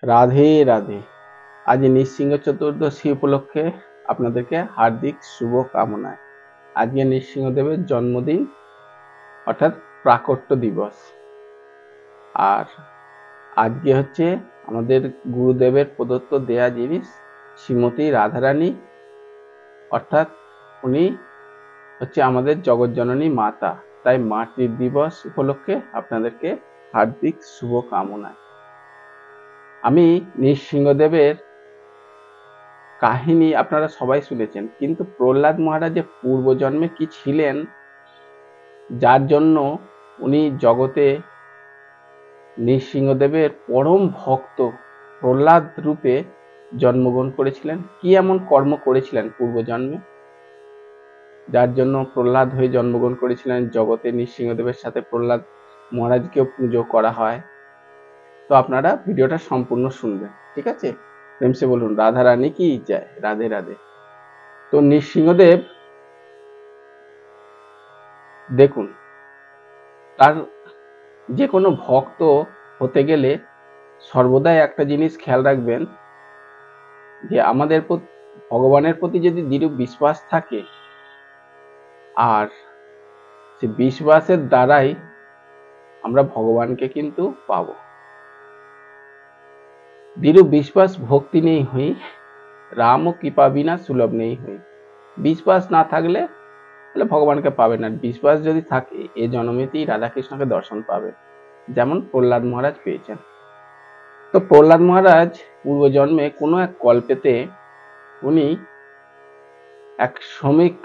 রাধে রাধে। আজ নৃসিংহ চতুর্দশী উপলক্ষে আপনাদেরকে হার্দিক শুভ কামনায়। আজকে নৃসিংহদেবের জন্মদিন অর্থাৎ প্রাকট্য দিবস। আর আজকে হচ্ছে আমাদের গুরুদেবের প্রদত্ত দেয়া জিনিস শ্রীমতী রাধারানী, অর্থাৎ উনি হচ্ছে আমাদের জগৎজননী মাতা। তাই মাতৃ দিবস উপলক্ষে আপনাদেরকে হার্দিক শুভ কামনায়। আমি নৃসিংহদেবের কাহিনী আপনারা সবাই শুনেছেন, কিন্তু প্রহ্লাদ মহারাজের পূর্বজন্মে কি ছিলেন যার জন্য উনি জগতে নৃসিংহদেবের পরম ভক্ত প্রহ্লাদ রূপে জন্মগ্রহণ করেছিলেন? কি এমন কর্ম করেছিলেন পূর্বজন্মে যার জন্য প্রহ্লাদ হয়ে জন্মগ্রহণ করেছিলেন? জগতে নৃসিংহদেবের সাথে প্রহ্লাদ মহারাজকেও পুজো করা হয়। তো আপনারা ভিডিওটা সম্পূর্ণ শুনবেন, ঠিক আছে? প্রেম সে বলুন রাধা রানী কি জয়, রাধে রাধে। তো নৃসিংহদেব দেখুন, তার যে কোনো ভক্ত হতে গেলে সর্বদাই একটা জিনিস খেয়াল রাখবেন, যে আমাদের ভগবানের প্রতি যদি দৃঢ় বিশ্বাস থাকে, আর সে বিশ্বাসের দ্বারাই আমরা ভগবানকে কিন্তু পাব। দৃঢ় বিশ্বাস ভক্তি নেই হই, রাম ও কৃপা বিনা সুলভ নেই হই। বিশ্বাস না থাকলে তাহলে ভগবানকে পাবে না। বিশ্বাস যদি থাকে এ জন্মেতেই রাধাকৃষ্ণকে দর্শন পাবে, যেমন প্রহ্লাদ মহারাজ পেয়েছেন। তো প্রহ্লাদ মহারাজ পূর্বজন্মে কোনো এক কল্পেতে উনি এক শ্রমিক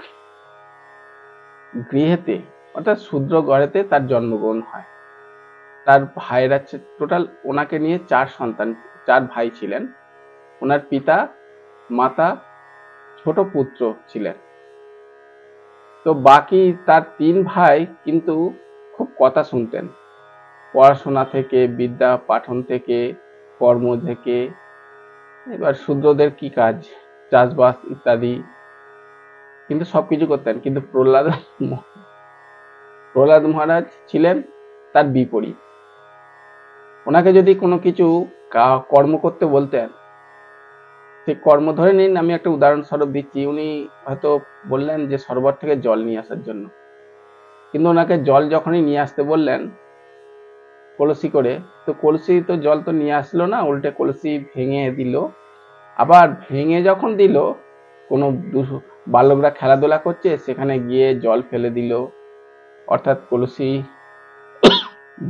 গৃহেতে অর্থাৎ শূদ্র ঘরেতে তার জন্মগ্রহণ হয়। তার ভাইয়েরা টোটাল ওনাকে নিয়ে 4 সন্তান, 4 ভাই ছিলেন। ওনার পিতা, মাতা, ছোট পুত্র ছিলেন। তো বাকি তার 3 ভাই কিন্তু খুব কথা শুনতেন, পড়াশোনা থেকে, বিদ্যা পাঠন থেকে, কর্ম থেকে। এবার শূদ্রদের কি কাজ, চাষবাস ইত্যাদি, কিন্তু সবকিছু করতেন। কিন্তু প্রহ্লাদ মহারাজ ছিলেন তার বিপরীত। ওনাকে যদি কোনো কিছু কর্ম করতে বলতেন, সেই কর্ম ধরে নিন, আমি একটা উদাহরণস্বরূপ দিচ্ছি, উনি হয়তো বললেন যে সরোবর থেকে জল নিয়ে আসার জন্য, কিন্তু ওনাকে জল যখনই নিয়ে আসতে বললেন কলসি করে, তো কলসি তো জল তো নিয়ে আসলো না, উল্টে কলসি ভেঙে দিল। আবার ভেঙে যখন দিল, কোনো বালকরা খেলাধুলা করছে সেখানে গিয়ে জল ফেলে দিল, অর্থাৎ কলসি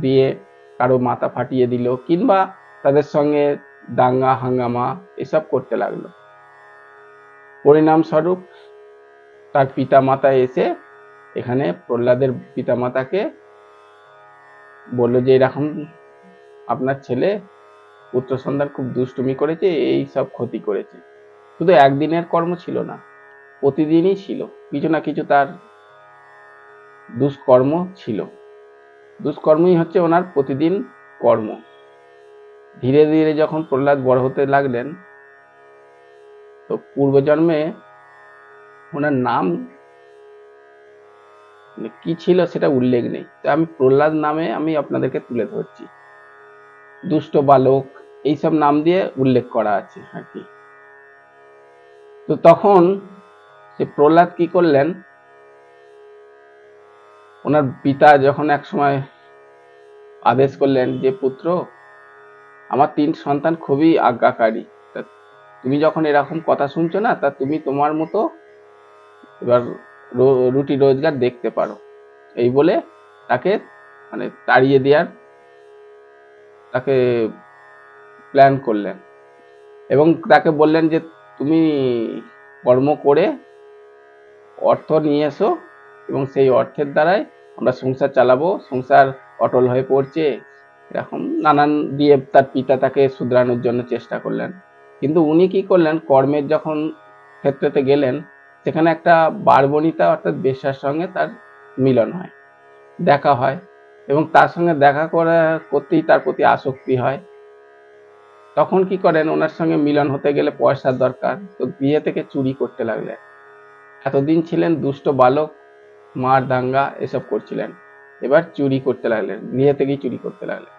দিয়ে কারো মাথা ফাটিয়ে দিল, কিংবা তাদের সঙ্গে দাঙ্গা হাঙ্গামা এসব করতে লাগলো। পরিণামস্বরূপ তার পিতা মাতা এসে এখানে প্রহ্লাদের পিতা মাতাকে বলল যে এরকম আপনার ছেলে পুত্র সন্তান খুব দুষ্টুমি করেছে, এই সব ক্ষতি করেছে। শুধু একদিনের কর্ম ছিল না, প্রতিদিনই ছিল কিছু না কিছু তার দুষ্কর্ম ছিল। দুষ্কর্মই হচ্ছে ওনার প্রতিদিন কর্ম। ধীরে ধীরে যখন প্রহ্লাদ বড় হতে লাগলেন, তো পূর্বজন্মে ওনার নাম কি ছিল সেটা উল্লেখ নেই, তো আমি প্রহ্লাদ নামে আমি আপনাদেরকে তুলে ধরছি। দুষ্ট বালক এইসব নাম দিয়ে উল্লেখ করা আছে আর কি। তো তখন সে প্রহ্লাদ কি করলেন, ওনার পিতা যখন এক সময় আদেশ করলেন যে পুত্র, আমার 3 সন্তান খুবই আজ্ঞাকারী, তা তুমি যখন এরকম কথা শুনছো না, তা তুমি তোমার মতো এবার রুটি রোজগার দেখতে পারো। এই বলে তাকে মানে তাড়িয়ে দেওয়ার তাকে প্ল্যান করলেন, এবং তাকে বললেন যে তুমি কর্ম করে অর্থ নিয়ে এসো, এবং সেই অর্থের দ্বারাই আমরা সংসার চালাবো, সংসার অটল হয়ে পড়ছে, এরকম নানান দিয়ে তার পিতা তাকে শুধরানোর জন্য চেষ্টা করলেন। কিন্তু উনি কি করলেন, কর্মের যখন ক্ষেত্রেতে গেলেন, সেখানে একটা বারবণিতা অর্থাৎ বেশ্যার সঙ্গে তার মিলন হয়, দেখা হয়, এবং তার সঙ্গে দেখা করতেই তার প্রতি আসক্তি হয়। তখন কি করেন, ওনার সঙ্গে মিলন হতে গেলে পয়সার দরকার, তো গৃহে থেকে চুরি করতে লাগলেন। এতদিন ছিলেন দুষ্ট বালক, মার দাঙ্গা এসব করছিলেন, এবার চুরি করতে লাগলেন, গৃহে থেকেই চুরি করতে লাগলেন।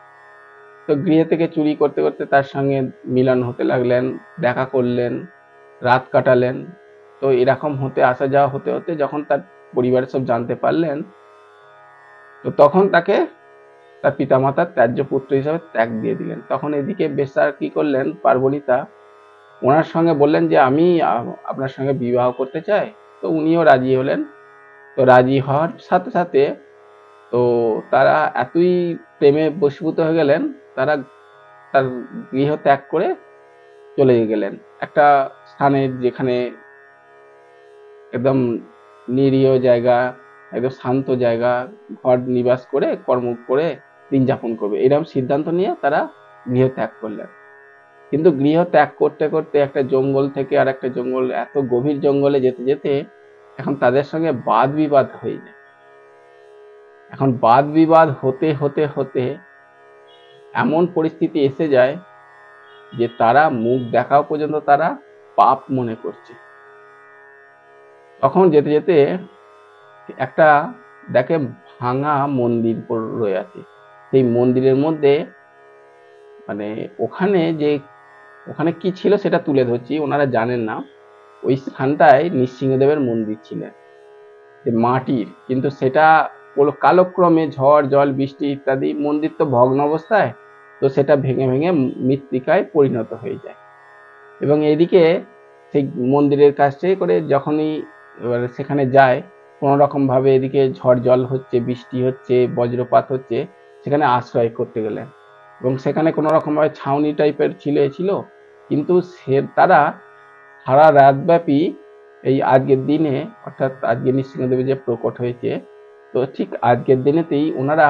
তো গৃহ থেকে চুরি করতে করতে তার সঙ্গে মিলন হতে লাগলেন, দেখা করলেন, রাত কাটালেন। তো এরকম হতে আসা যাওয়া হতে হতে যখন তার পরিবারের সব জানতে পারলেন, তো তখন তাকে তার পিতামাতার ত্যায্য পুত্র হিসাবে ত্যাগ দিয়ে দিলেন। তখন এদিকে বেশ্যার কি করলেন, পার্বণিতা ওনার সঙ্গে বললেন যে আমি আপনার সঙ্গে বিবাহ করতে চাই। তো উনিও রাজি হলেন। তো রাজি হওয়ার সাথে সাথে তো তারা এতই প্রেমে বশীভূত হয়ে গেলেন, তারা তার গৃহ ত্যাগ করে চলে গেলেন একটা স্থানে, যেখানে একদম নিরীহ জায়গা, একদম শান্ত জায়গা, ঘর নিবাস করে কর্ম করে দিন যাপন করবে, এরকম সিদ্ধান্ত নিয়ে তারা গৃহ ত্যাগ করলেন। কিন্তু গৃহ ত্যাগ করতে করতে একটা জঙ্গল থেকে আর একটা জঙ্গল, এত গভীর জঙ্গলে যেতে যেতে এখন তাদের সঙ্গে বাদ বিবাদ হয়ে যায়। এখন বাদ বিবাদ হতে হতে হতে এমন পরিস্থিতি এসে যায় যে তারা মুখ দেখাও পর্যন্ত তারা পাপ মনে করছে। তখন যেতে যেতে একটা দেখে ভাঙা মন্দির রয়ে আছে। সেই মন্দিরের মধ্যে মানে ওখানে কি ছিল সেটা তুলে ধরছি, ওনারা জানেন না। ওই স্থানটায় নৃসিংহদেবের মন্দির ছিলেন, মাটির, কিন্তু সেটা কালক্রমে ঝড় জল বৃষ্টি ইত্যাদি মন্দির তো ভগ্ন অবস্থায়, তো সেটা ভেঙে ভেঙে মৃত্তিকায় পরিণত হয়ে যায়। এবং এদিকে সেই মন্দিরের কাছে করে যখনই সেখানে যায়, কোনো রকম ভাবে এদিকে ঝড় জল হচ্ছে, বৃষ্টি হচ্ছে, বজ্রপাত হচ্ছে, সেখানে আশ্রয় করতে গেলেন। এবং সেখানে কোনো রকম ভাবে ছাউনি টাইপের ছিল, কিন্তু তারা সারা রাতব্যাপী এই আজকের দিনে, অর্থাৎ আজকে নৃসিংহদেবের যে প্রকট হয়েছে, তো ঠিক আজকের দিনেতেই ওনারা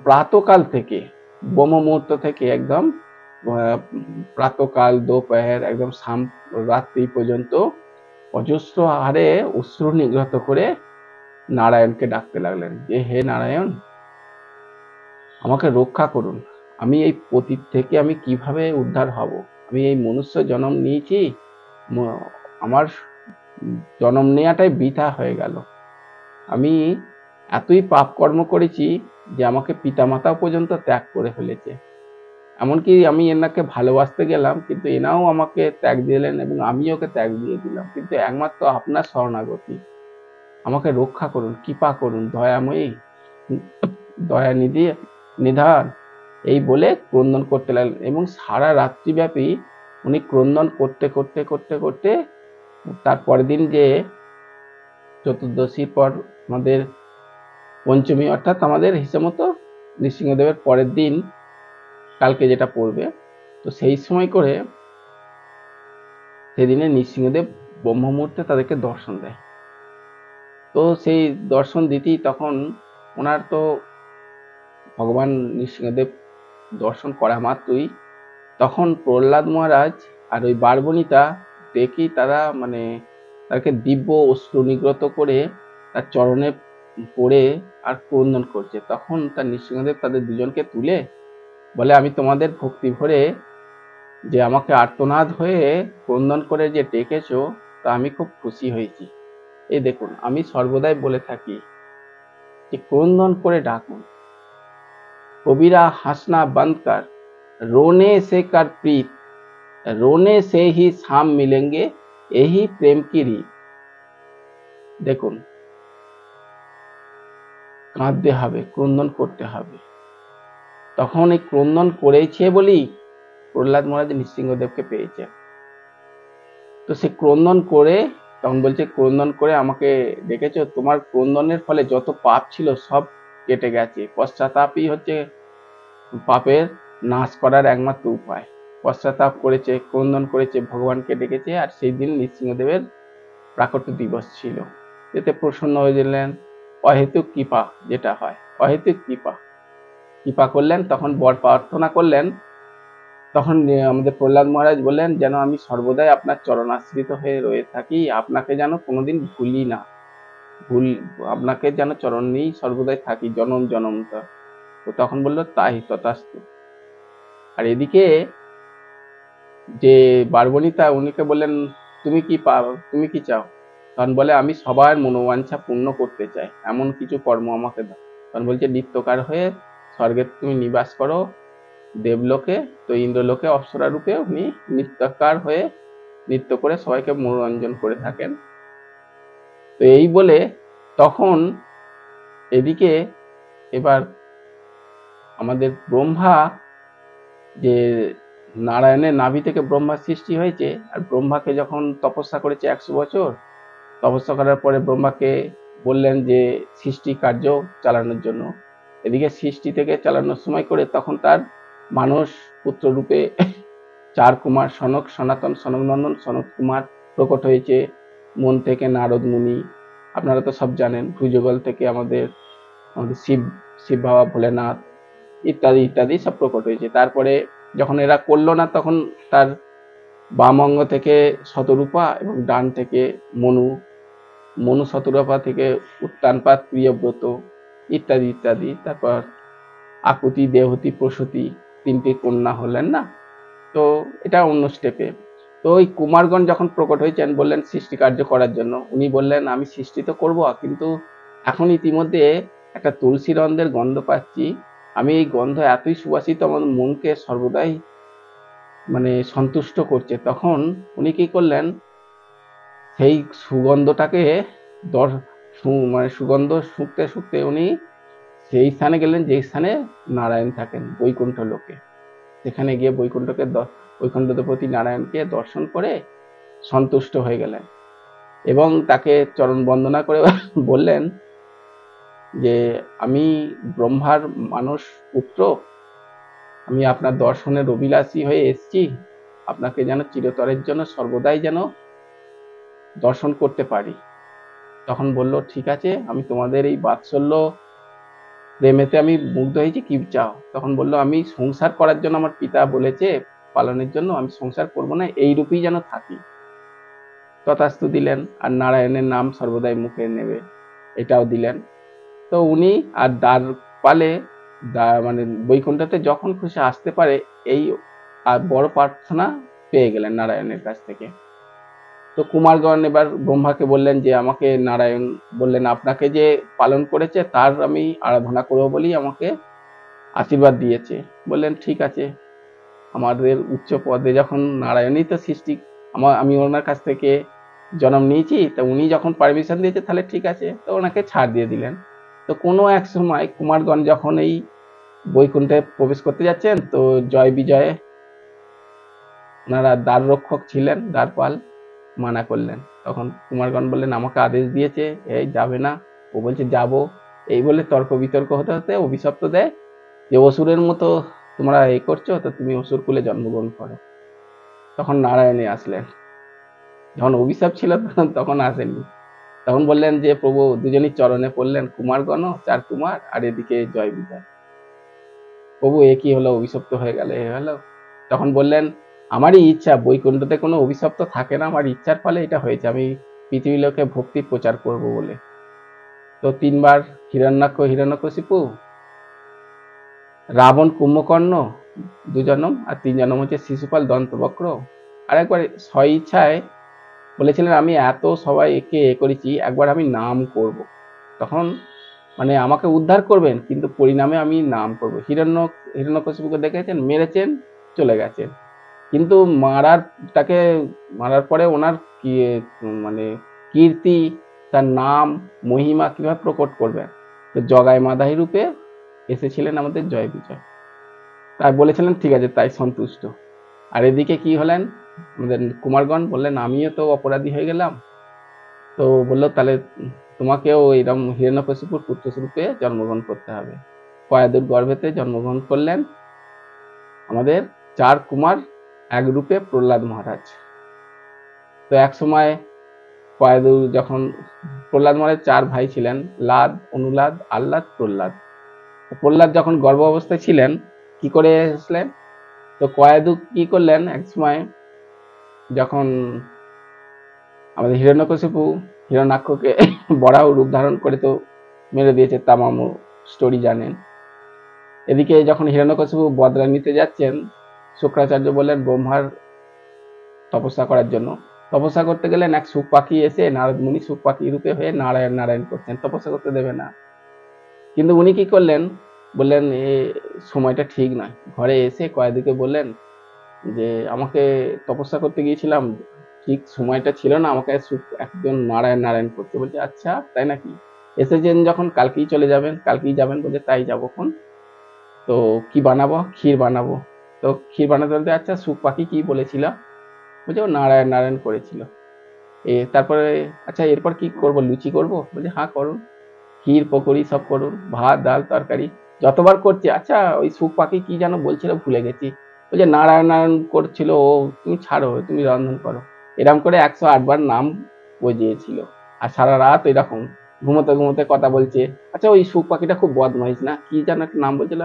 প্রাতকাল থেকে, ব্রহ্ম মুহূর্ত থেকে একদম প্রাতকাল দোপহার একদম রাত্রি পর্যন্ত অজস্র হারে অশ্রু নিগ্রত করে নারায়ণকে ডাকতে লাগলেন যে হে নারায়ণ, আমাকে রক্ষা করুন, আমি এই পতিত থেকে আমি কিভাবে উদ্ধার হব, আমি এই মনুষ্য জন্ম নিয়েছি, আমার জন্ম নেওয়াটাই বৃথা হয়ে গেল, আমি এতই পাপ কর্ম করেছি যে আমাকে পিতামাতাও পর্যন্ত ত্যাগ করে ফেলেছে, এমনকি আমি এনাকে ভালোবাসতে গেলাম কিন্তু এনাও আমাকে ত্যাগ দিলেন এবং আমি ওকে ত্যাগ দিয়ে দিলাম, কিন্তু একমাত্র আপনার শরণাগতি, আমাকে রক্ষা করুন, কৃপা করুন, দয়াময়ী, দয়ানিধি, নিধান, এই বলে ক্রন্দন করতে লাগলেন। এবং সারা রাত্রিব্যাপী উনি ক্রন্দন করতে করতে করতে করতে তার পরের দিন, যে চতুর্দশীর পর আমাদের পঞ্চমী, অর্থাৎ আমাদের হিসেব মতো নৃসিংহদেবের পরের দিন কালকে যেটা পড়বে, তো সেই সময় করে সেদিনে নৃসিংহদেব ব্রহ্ম মুহূর্তে তাদেরকে দর্শন দেয়। তো সেই দর্শন দিতেই তখন ওনার তো ভগবান নৃসিংহদেব দর্শন করা মাত্রই তখন প্রহ্লাদ মহারাজ আর ওই বারবণিতা দেখি তারা তাকে দিব্য অশ্রু নিগ্রত করে তার চরণে পড়ে আর ক্রন্দন করছে। তখন তার নৃসিংহদেব তাদের দুজনকে তুলে বলে, আমি তোমাদের ভক্তি ভরে যে আমাকে আর্তনাদ হয়ে ক্রন্দন করে যে ডেকেছো, তা আমি খুব খুশি হয়েছি। এই দেখুন, আমি সর্বদাই বলে থাকি যে ক্রন্দন করে ডাকুন, কবিরা হাসনা বন্ধ কর, रोने से कर प्रीत, रोने से ही शाम मिलेंगे, यही प्रेम की रीत। দেখুন, কাঁদতে হবে, ক্রন্দন করতে হবে। তখন এই ক্রন্দন করেছে বলেই প্রহ্লাদ মহারাজ নৃসিংহদেবকে পেয়েছে। তো সে ক্রন্দন করে তখন বলছে, ক্রন্দন করে আমাকে ডেকেছো, তোমার ক্রন্দনের ফলে যত পাপ ছিল সব কেটে গেছে, পশ্চাতাপই হচ্ছে পাপের নাশ করার একমাত্র উপায়। পশ্চাতাপ করেছে, ক্রন্দন করেছে, ভগবানকে ডেকেছে, আর সেই দিন নৃসিংহদেবের প্রাকট্য দিবস ছিল, এতে প্রসন্ন হয়ে গেলেন। অহেতুক কৃপা যেটা হয়, অহেতুক কৃপা করলেন, তখন বর প্রার্থনা করলেন। তখন আমাদের প্রহ্লাদ মহারাজ বললেন, যেন আমি সর্বদাই আপনার চরণাশ্রিত হয়ে রয়ে থাকি, আপনাকে যেন কোনোদিন ভুলি না, আপনাকে যেন চরণ নিয়েই সর্বদাই থাকি জনম জনমতর। তো তখন বললো, তাই তথাস্তু। আর এদিকে যে বারবণিতা, উনিকে বললেন, তুমি কি চাও? তখন বলে, আমি সবার মনোবাঞ্ছা পূর্ণ করতে চাই, এমন কিছু কর্ম আমাকে দাও। তখন বলছে, নিত্যকার হয়ে স্বর্গে তুমি নিবাস করো, দেবলোকে, তো ইন্দ্রলোকে অপ্সরা রূপে উনি নৃত্যকার হয়ে নৃত্য করে সবাইকে মনোরঞ্জন করে থাকেন। তো এই বলে তখন এদিকে এবার আমাদের ব্রহ্মা, যে নারায়ণের নাভি থেকে ব্রহ্মার সৃষ্টি হয়েছে, আর ব্রহ্মাকে যখন তপস্যা করেছে 100 বছর, তপস্যা করার পরে ব্রহ্মাকে বললেন যে সৃষ্টি কার্য চালানোর জন্য, এদিকে সৃষ্টি থেকে চালানোর সময় করে তখন তার মানস পুত্র রূপে 4 কুমার সনক, সনাতন, সনকনন্দন, সনত কুমার প্রকট হয়েছে। মন থেকে নারদ মুনি, আপনারা তো সব জানেন, ভুজগল থেকে আমাদের আমাদের শিব বাবা ভোলেনাথ ইত্যাদি ইত্যাদি সব প্রকট হয়েছে। তারপরে যখন এরা করলো না, তখন তার বাম অঙ্গ থেকে শতরূপা এবং ডান থেকে মনু শতরূপা থেকে উত্তানপাত, প্রিয়ব্রত ইত্যাদি ইত্যাদি, তারপর আকুতি, দেহতি, প্রসূতি 3টি কন্যা হলেন না। তো এটা অন্য স্টেপে। তো ওই কুমারগণ যখন প্রকট হয়েছেন, বললেন সৃষ্টি কার্য করার জন্য, উনি বললেন আমি সৃষ্টি তো করবো, কিন্তু এখন ইতিমধ্যে একটা তুলসী রন্ধের গন্ধ পাচ্ছি, আমি এই গন্ধ এতই সুবাসিত আমার মনকে সর্বদাই মানে সন্তুষ্ট করছে। তখন উনি কি করলেন, সেই সুগন্ধটাকে মানে সুগন্ধ শুঁকতে শুঁকতে উনি সেই স্থানে গেলেন যে স্থানে নারায়ণ থাকেন, বৈকুণ্ঠ লোকে। সেখানে গিয়ে বৈকুণ্ঠপতি নারায়ণকে দর্শন করে সন্তুষ্ট হয়ে গেলেন এবং তাকে চরণ বন্দনা করে বললেন যে আমি ব্রহ্মার মানস পুত্র, আমি আপনার দর্শনের অভিলাষী হয়ে এসেছি, আপনাকে যেন চিরতরের জন্য সর্বদাই যেন দর্শন করতে পারি। তখন বলল ঠিক আছে, আমি তোমাদের এই বাৎসল্য প্রেমেতে আমি মুগ্ধ হয়েছি, কি চাও? তখন বলল আমি সংসার করার জন্য আমার পিতা বলেছে পালনের জন্য, আমি সংসার করব না, এই রূপেই যেন থাকি। তথাস্তু দিলেন, আর নারায়ণের নাম সর্বদাই মুখে নেবে এটাও দিলেন। তো উনি আর দ্বার পালে মানে বৈকুণ্ঠতে যখন খুশি আসতে পারে, এই বড় প্রার্থনা পেয়ে গেলেন নারায়ণের কাছ থেকে। তো কুমারগণ এবার ব্রহ্মাকে বললেন যে আমাকে নারায়ণ বললেন আপনাকে যে পালন করেছে তার আমি আরাধনা করবো বলেই আমাকে আশীর্বাদ দিয়েছে। বললেন ঠিক আছে, আমাদের উচ্চ পদে যখন নারায়ণই তো সৃষ্টি, আমি ওনার কাছ থেকে জন্ম নিয়েছি, তো উনি যখন পারমিশন দিয়েছে তাহলে ঠিক আছে, তো ওনাকে ছাড় দিয়ে দিলেন। তো কোনো এক সময় কুমারগণ যখন এই বৈকুণ্ঠে প্রবেশ করতে যাচ্ছেন, তো জয় বিজয়ে ওনারা দ্বার রক্ষক ছিলেন, দ্বারপাল মানা করলেন। তখন কুমারগণ বললেন আমাকে আদেশ দিয়েছে, এই যাবে না। ও বলছে যাব। এই বলে তর্ক বিতর্ক হতে হতে অভিশপ্ত দেয় যে অসুরের মতো তোমরা এই করছো, তো তুমি অসুর কুলে জন্মগ্রহণ করো। তখন নারায়ণে আসলেন, যখন অভিশাপ ছিল তখন আসেননি। তখন বললেন যে প্রভু, দুজনই চরণে পড়লেন, কুমারগণ 4 কুমার, আর এদিকে জয় বিজয়। প্রভু এ কি হলো, অভিশপ্ত হয়ে গেল, এ হলো। তখন বললেন আমারই ইচ্ছা, বৈকুণ্ঠতে কোনো অভিশপ্ত থাকে না, আমার ইচ্ছার ফলে এটা হয়েছে, আমি পৃথিবীর লোকে ভক্তি প্রচার করব বলে। তো 3বার হিরণ্যকশিপু, রাবণ কুম্ভকর্ণ 2 জন্ম, আর 3 জন্ম হচ্ছে শিশুপাল দন্তবক্র। আর একবার স্ব ইচ্ছায় বলেছিলেন আমি এত সবাই একে করেছি, একবার আমি নাম করব। তখন মানে আমাকে উদ্ধার করবেন, কিন্তু পরিণামে আমি নাম করব। হিরণ্যকশিপুকে দেখেছেন, মেরেছেন, চলে গেছেন, কিন্তু তাকে মারার পরে ওনার কি মানে কীর্তি, তার নাম মহিমা কিভাবে প্রকট করবেন? তো জগায় মাদাহি রূপে এসেছিলেন আমাদের জয় বিজয়। তাই বলেছিলেন ঠিক আছে, তাই সন্তুষ্ট। আর এদিকে কি হলেন, আমাদের কুমারগণ বললেন আমিও তো অপরাধী হয়ে গেলাম। তো বললো তাহলে তোমাকেও এরকম হিরণ্যকশিপুর পুত্রস্বরূপে জন্মগ্রহণ করতে হবে। কয়াদুর গর্ভেতে জন্মগ্রহণ করলেন আমাদের 4 কুমার, এক রূপে প্রহ্লাদ মহারাজ। তো এক সময় কয়াদু যখন প্রহ্লাদ মহারাজ 4 ভাই ছিলেন, লাদ, অনুলাদ, আহ্লাদ, প্রহ্লাদ। প্রহ্লাদ যখন গর্ভ অবস্থায় ছিলেন, কি করে আসলেন? তো কয়াদু কি করলেন, এক সময় যখন আমাদের হিরণ্যকশিপু হিরণ্যাক্ষকে বরাহ রূপ ধারণ করে তো মেরে দিয়েছে, তামাম স্টোরি জানেন। এদিকে যখন হিরণ্যকশিপু বদলা নিতে যাচ্ছেন, শুক্রাচার্য বললেন ব্রহ্মার তপস্যা করার জন্য। তপস্যা করতে গেলেন, এক সুখ পাখি এসে নারদ মুনি সুখ পাখি রূপে হয়ে নারায়ণ নারায়ণ করছেন, তপস্যা করতে দেবে না। কিন্তু উনি কি করলেন, বললেন এ সময়টা ঠিক নয়। ঘরে এসে কয়েদিকে বললেন যে আমাকে তপস্যা করতে গিয়েছিলাম, ঠিক সময়টা ছিল না, আমাকে একজন নারায়ণ নারায়ণ করতে। বলছে আচ্ছা তাই নাকি, এসেছেন যখন কালকেই চলে যাবেন, কালকেই যাবেন। বলছে তাই যাবো। কোন তো কি বানাবো? ক্ষীর বানাবো। তো ক্ষীর বানাতে বলতে আচ্ছা সুখ পাখি কি বলেছিল? বলছে ও নারায়ণ নারায়ণ করেছিল। তারপরে আচ্ছা এরপর কি করব? লুচি করব? বলছে হ্যাঁ করুন, ক্ষীর পকোড়ি সব করুন, ভাত ডাল তরকারি যতবার করছে। আচ্ছা ওই সুখ পাখি কি যেন বলছিল ভুলে গেছি। বলছে নারায়ণ নারায়ণ করছিল ও, তুমি ছাড়ো, তুমি রন্ধন করো। এরকম করে 108 বার নাম বজিয়েছিল। আর সারা রাত এরকম ঘুমোতে ঘুমোতে কথা বলছে। আচ্ছা ওই সুখ পাখিটা খুব বদমাইশ না, কি যেন একটা নাম বলছিল,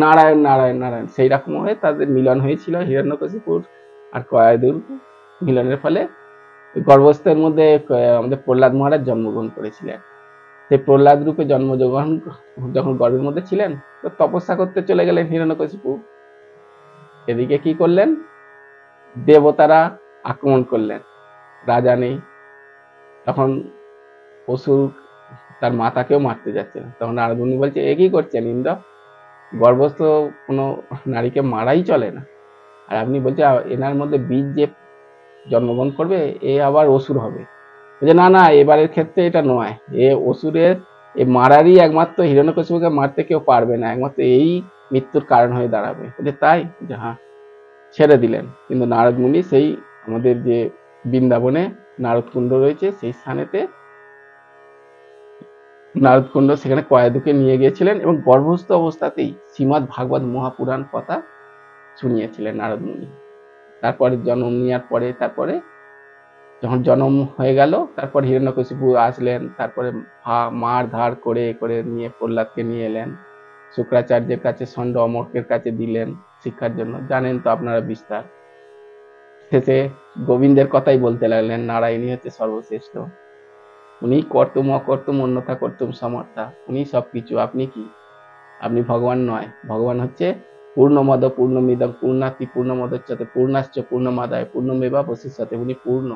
নারায়ণ নারায়ণ নারায়ণ। সেই রকম হয়ে তাদের মিলন হয়েছিল হিরণ্যকশিপুর আর কয়াদুর মিলনের ফলে গর্ভস্থের মধ্যে আমাদের প্রহ্লাদ মহারাজ জন্মগ্রহণ করেছিলেন। সেই প্রহ্লাদ রূপে জন্মগ্রহণ যখন গর্ভের মধ্যে ছিলেন, তো তপস্যা করতে চলে গেলেন হিরণ্যকশিপু। এদিকে কি করলেন? দেবতারা আক্রমণ করলেন, রাজা নেই। তখন অসুর তার মাতাকেও মারতে যাচ্ছেন। তখন নারদ মুনি বলছে এ কি করছেন ইন্দ্র, গর্ভস্থ কোনো নারীকে মারাই চলে না। আর আপনি বলছে এনার মধ্যে বীজ যে জন্মগ্রহণ করবে এ আবার অসুর হবে। বলছে না না, এবারের ক্ষেত্রে এটা নয়, এ অসুরের এ মারারই একমাত্র হিরণ্যকশিপুকে মারতে কেউ পারবে না, একমাত্র এই মৃত্যুর কারণ হয়ে দাঁড়াবে। বলছে তাই? যে হ্যাঁ। ছেড়ে দিলেন। কিন্তু নারদ মুনি সেই আমাদের যে বৃন্দাবনে নারদ কুণ্ড রয়েছে সেই স্থানেতে নারদ কুণ্ড, সেখানে কয়াদুকে নিয়ে গিয়েছিলেন এবং গর্ভস্থ অবস্থাতেই শ্রীমদ্ ভাগবত মহাপুরাণ কথা শুনিয়েছিলেন নারদ মুনি। তারপরে জন্ম নেওয়ার পরে তারপরে যখন জন্ম হয়ে গেল, তারপর হিরণ্যকশিপু আসলেন। তারপরে মার ধার করে করে নিয়ে প্রহ্লাদকে নিয়ে এলেন শুক্রাচার্যের কাছে, ষণ্ড অমর্কের কাছে দিলেন শিক্ষার জন্য। জানেন তো আপনারা বিস্তার। শেষে গোবিন্দের কথাই বলতে লাগলেন, নারায়ণই হচ্ছে সর্বশ্রেষ্ঠ, উনি কর্তুম অকর্তুম অন্যথা কর্তুম সমর্থা, উনি সবকিছু, আপনি কি? আপনি ভগবান নয়। ভগবান হচ্ছে পূর্ণমদ পূর্ণমিদং পূর্ণাতি পূর্ণমদচ্যতে পূর্ণাশ্চ পূর্ণমাদায় পূর্ণমেবাবশিষ্যতে, উনি পূর্ণ,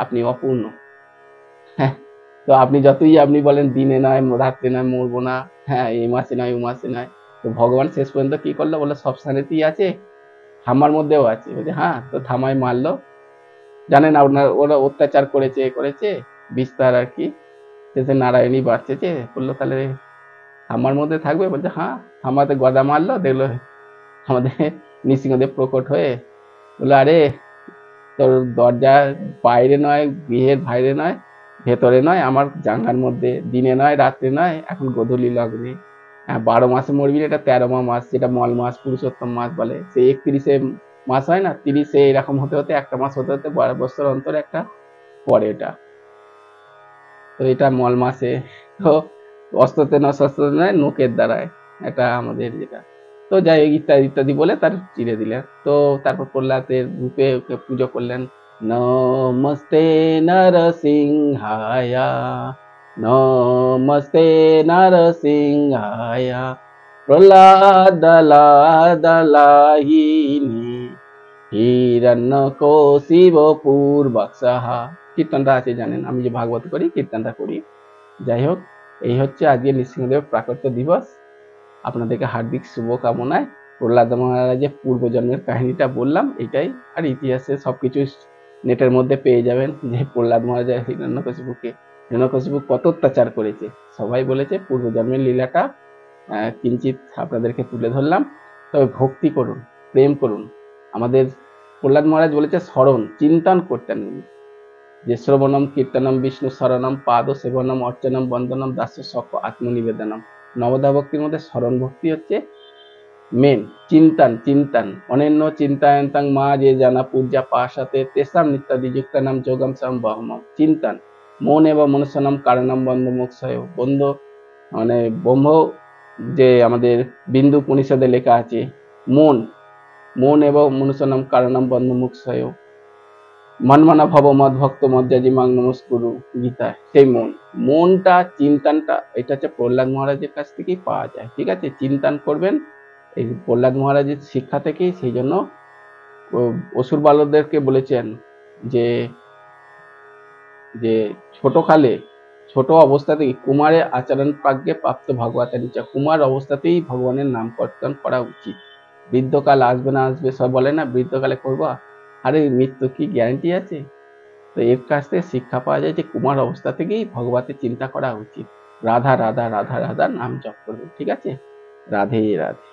আপনি অপূর্ণ। হ্যাঁ, তো আপনি যতই আপনি বলেন দিনে নয় রাত্রে নয় মরবো না, হ্যাঁ এই মাসে নয় ও মাসে নয়, তো ভগবান শেষ পর্যন্ত কি করলো? বলে সব স্থানেতেই আছে, থামার মধ্যেও আছে। বলছে হ্যাঁ, তো থামায় মারলো। জানেন আপনার ওরা অত্যাচার করেছে করেছে বিস্তার আর কি। শেষে নারায়ণই বাঁচেছে, বললো তাহলে থামার মধ্যে থাকবে? বলছে হ্যাঁ। থামাতে গদা মারলো, দেখলো আমাদের নৃসিংহদেব প্রকট হয়ে বললো আরে তোর দরজা বাইরে নয়, গৃহের বাইরে নয়, ভেতরে নয়, আমার জাঙ্গার মধ্যে, দিনে নয় রাত্রে নয়, এখন গোধূলি লগ্নে। হ্যাঁ 12 মাসে মরবি না, এটা 13মা মাস, যেটা মল মাস পুরুষোত্তম মাস বলে। সেই 31 মাস হয় না, 30 এরকম হতে হতে একটা মাস হতে হতে 12 বছর অন্তর একটা পরে এটা। তো এটা মল মাসে। তো অস্ততে ন শস্ত্রতে নয়, নোকের দ্বারায়, এটা আমাদের যেটা। তো যাই হোক ইত্যাদি ইত্যাদি বলে তার চিরে দিলেন। তো তারপর প্রহ্লাদের রূপে ওকে পুজো করলেন। নমস্তে নরসিংহায়া, নমস্তে নরসিংহায়া, প্রহ্লাদ দলাহিনী হিরণ্যকশিব পূর্বাক্ষাহা। কীর্তনটা আছে জানেন, আমি যে ভাগবত করি কীর্তনটা করি। যাই হোক, এই হচ্ছে আজকে নৃসিংহদেব প্রাকট্য দিবস। আপনাদেরকে হার্দিক শুভকামনায়। প্রহ্লাদ মহারাজের পূর্বজন্মের কাহিনীটা বললাম এটাই। আর ইতিহাসে সবকিছু নেটের মধ্যে পেয়ে যাবেন, যে প্রহ্লাদ মহারাজ হিরণ্যকশিপু কত অত্যাচার করেছে। সবাই বলেছে পূর্বজন্মের লীলাটা কিঞ্চিত আপনাদেরকে তুলে ধরলাম। তবে ভক্তি করুন, প্রেম করুন। আমাদের প্রহ্লাদ মহারাজ বলেছে স্মরণ চিন্তন করতেন উনি, যে শ্রবণম কীর্তনম বিষ্ণু শরণম পাদ সেবনম অর্চনম বন্দনম দাস্য সখ আত্মনিবেদনম। নবদা ভক্তির মধ্যে স্মরণ ভক্তি হচ্ছে মেন। চিন্তন চিন্তন অনন্য চিন্তায়ন্তং মা যে জানা পূজা পাশাতে তেসাম নিত্যাদি যুক্তানাম যোগম সম্ভবম। চিন্তন মন এবং মনুষ্যনম কারণম বন্ধ মোক্ষয়। বন্ধ মানে ব্রহ্ম যে আমাদের বিন্দু উপনিষদে লেখা আছে, মন, মন এবং মনুষ্যনম কারণম বন্ধ মোক্ষয়। মনমনা ভব মদ ভক্ত মজ্জাজি মাং নমস্কুরু, গীতা সেই মন। মনটা চিন্তনটা এটা হচ্ছে প্রহ্লাদ মহারাজের কাছ থেকেই পাওয়া যায়। ঠিক আছে, চিন্তন করবেন এই প্রহ্লাদ মহারাজের শিক্ষা থেকেই। সেই জন্য অসুর বালকদেরকে বলেছেন যে যে ছোটকালে ছোট অবস্থা থেকে কুমারের আচরণ প্রাজ্ঞে প্রাপ্ত ভগবতের নিচে কুমার অবস্থাতেই ভগবানের নাম কীর্তন করা উচিত। বৃদ্ধকাল আসবে না আসবে সব বলে না, বৃদ্ধকালে করবো, আরে মৃত্যু কি গ্যারান্টি আছে? তো এর কাছ থেকে শিক্ষা পাওয়া যায় যে কুমার অবস্থা থেকেই ভগবতের চিন্তা করা উচিত। রাধা রাধা রাধা রাধা নাম জপ করবে, ঠিক আছে? রাধে রাধে।